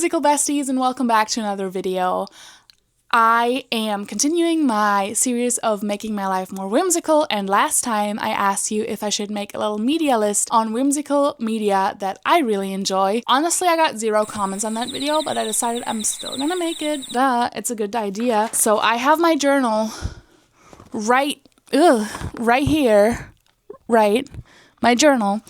whimsical besties, and welcome back to another video. I am continuing my series of making my life more whimsical, and last time I asked you if I should make a little media list on whimsical media that I really enjoy. Honestly, I got 0 comments on that video, but I decided I'm still gonna make it. Duh, it's a good idea. So I have my journal right here, my journal,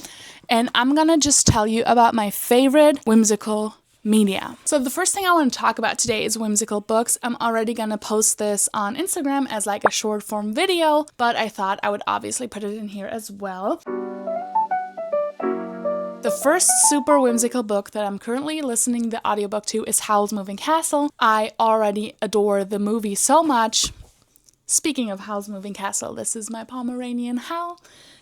and I'm gonna just tell you about my favorite whimsical media. So the first thing I want to talk about today is whimsical books. I'm already gonna post this on Instagram as like a short form video, but I thought I would obviously put it in here as well. The first super whimsical book that I'm currently listening the audiobook to is Howl's Moving Castle. I already adore the movie so much. Speaking of Howl's Moving Castle, this is my Pomeranian Howl,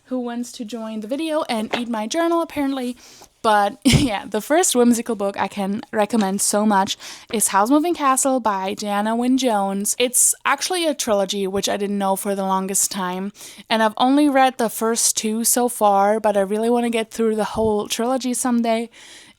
who wants to join the video and eat my journal apparently. But yeah, the first whimsical book I can recommend so much is Howl's Moving Castle by Diana Wynne Jones. It's actually a trilogy, which I didn't know for the longest time, and I've only read the first 2 so far, but I really want to get through the whole trilogy someday.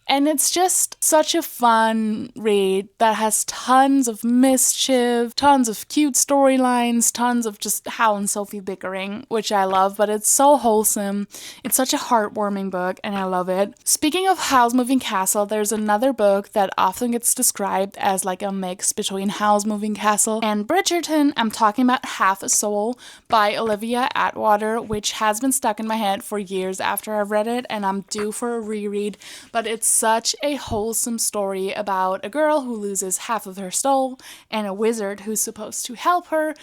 And it's just such a fun read that has tons of mischief, tons of cute storylines, tons of just Howl and Sophie bickering, which I love, but it's so wholesome. It's such a heartwarming book, and I love it. Speaking of Howl's Moving Castle, there's another book that often gets described as like a mix between Howl's Moving Castle and Bridgerton. I'm talking about Half a Soul by Olivia Atwater, which has been stuck in my head for years after I've read it, and I'm due for a reread, but it's such a wholesome story about a girl who loses half of her soul and a wizard who's supposed to help her.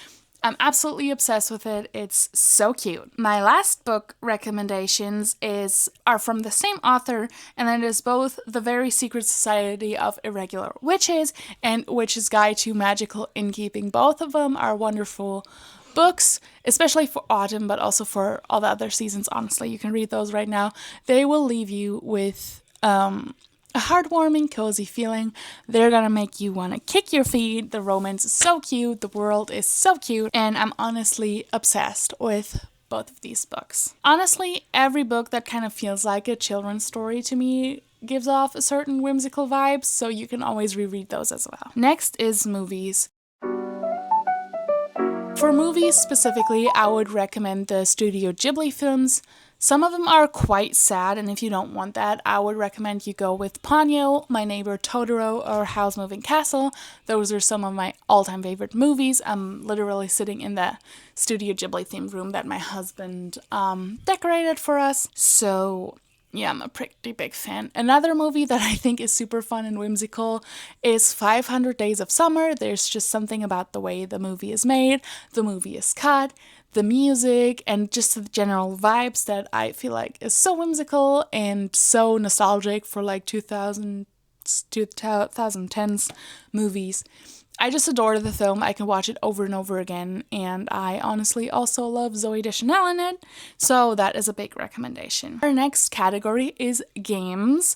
I'm absolutely obsessed with it. It's so cute. My last book recommendations are from the same author, and it is both The Very Secret Society of Irregular Witches and Witch's Guide to Magical Innkeeping. Both of them are wonderful books, especially for autumn, but also for all the other seasons. Honestly, you can read those right now. They will leave you with a heartwarming, cozy feeling. They're gonna make you want to kick your feet. The romance is so cute. The world is so cute. And I'm honestly obsessed with both of these books. Honestly, every book that kind of feels like a children's story to me gives off a certain whimsical vibes, so you can always reread those as well. Next is movies. For movies specifically, I would recommend the Studio Ghibli films. Some of them are quite sad, and if you don't want that, I would recommend you go with Ponyo, My Neighbor Totoro, or Howl's Moving Castle. Those are some of my all-time favorite movies. I'm literally sitting in the Studio Ghibli themed room that my husband decorated for us. So yeah, I'm a pretty big fan. Another movie that I think is super fun and whimsical is 500 Days of Summer. There's just something about the way the movie is made, the movie is cut, the music, and just the general vibes that I feel like is so whimsical and so nostalgic for like 2010s movies. I just adore the film. I can watch it over and over again, and I honestly also love Zooey Deschanel in it, so that is a big recommendation. Our next category is games.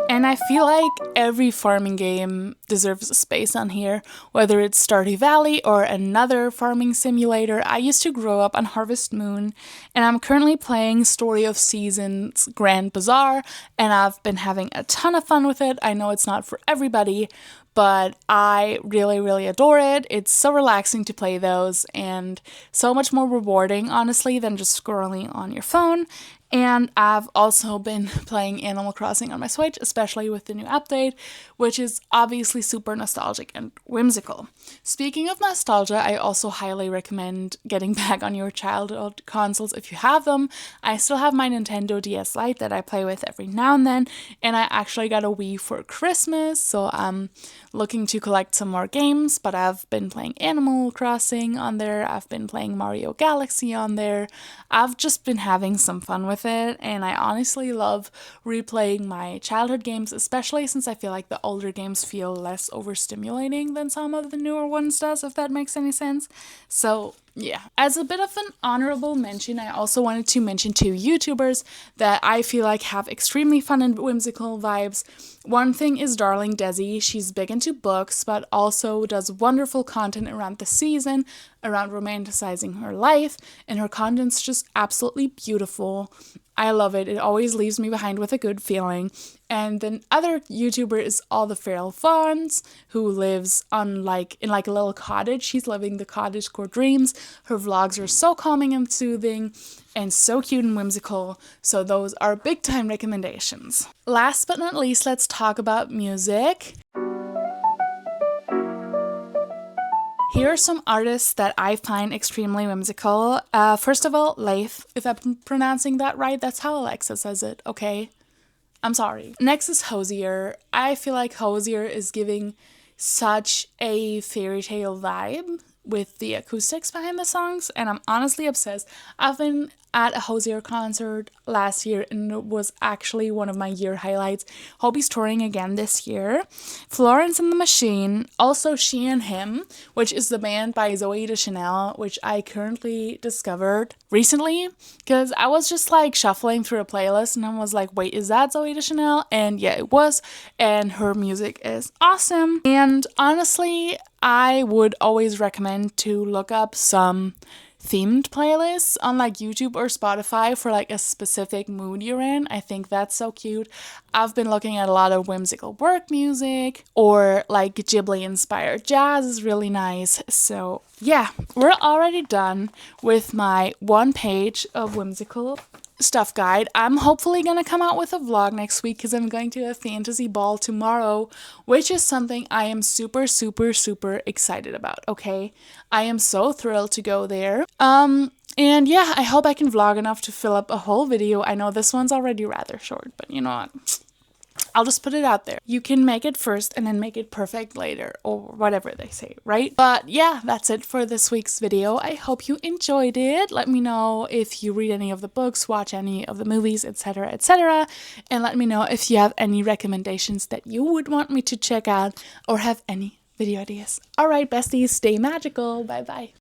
And I feel like every farming game deserves a space on here, whether it's Stardew Valley or another farming simulator. I used to grow up on Harvest Moon, and I'm currently playing Story of Seasons Grand Bazaar, and I've been having a ton of fun with it. I know it's not for everybody, but I really, really adore it. It's so relaxing to play those, and so much more rewarding, honestly, than just scrolling on your phone. And I've also been playing Animal Crossing on my Switch, especially with the new update, which is obviously super nostalgic and whimsical. Speaking of nostalgia, I also highly recommend getting back on your childhood consoles if you have them. I still have my Nintendo DS Lite that I play with every now and then, and I actually got a Wii for Christmas, so I'm looking to collect some more games, but I've been playing Animal Crossing on there, I've been playing Mario Galaxy on there. I've just been having some fun with it, and I honestly love replaying my childhood games, especially since I feel like the older games feel less overstimulating than some of the newer ones does, if that makes any sense. So yeah, as a bit of an honorable mention, I also wanted to mention 2 YouTubers that I feel like have extremely fun and whimsical vibes. One thing is Darling Desi. She's big into books, but also does wonderful content around the season, around romanticizing her life, and her content's just absolutely beautiful. I love it. It always leaves me behind with a good feeling. And then other YouTuber is All the Feral Fawns, who lives on in like a little cottage. She's living the cottagecore dreams. Her vlogs are so calming and soothing and so cute and whimsical. So those are big time recommendations. Last but not least, let's talk about music. Here are some artists that I find extremely whimsical. First of all, Leif. If I'm pronouncing that right, that's how Alexa says it, okay? I'm sorry. Next is Hosier. I feel like Hosier is giving such a fairy tale vibe with the acoustics behind the songs, and I'm honestly obsessed. I've been at a Hosier concert last year, and it was actually one of my year highlights. Hope he's touring again this year. Florence and the Machine, also She and Him, which is the band by Zoe Deschanel, which I currently discovered recently, because I was just like shuffling through a playlist, and I was like, wait, is that Zoe Deschanel? And yeah, it was, and her music is awesome. And honestly, I would always recommend to look up some themed playlists on like YouTube or Spotify for like a specific mood you're in. I think that's so cute. I've been looking at a lot of whimsical work music, or like Ghibli inspired jazz is really nice. So yeah, we're already done with my 1 page of whimsical stuff guide. I'm hopefully gonna come out with a vlog next week because I'm going to a fantasy ball tomorrow, which is something I am super excited about. Okay, I am so thrilled to go there. And yeah, I hope I can vlog enough to fill up a whole video. I know this one's already rather short, but you know what, I'll just put it out there. You can make it first and then make it perfect later, or whatever they say, right? But yeah, that's it for this week's video. I hope you enjoyed it. Let me know if you read any of the books, watch any of the movies, etc., etc. And let me know if you have any recommendations that you would want me to check out or have any video ideas. All right, besties, stay magical. Bye-bye.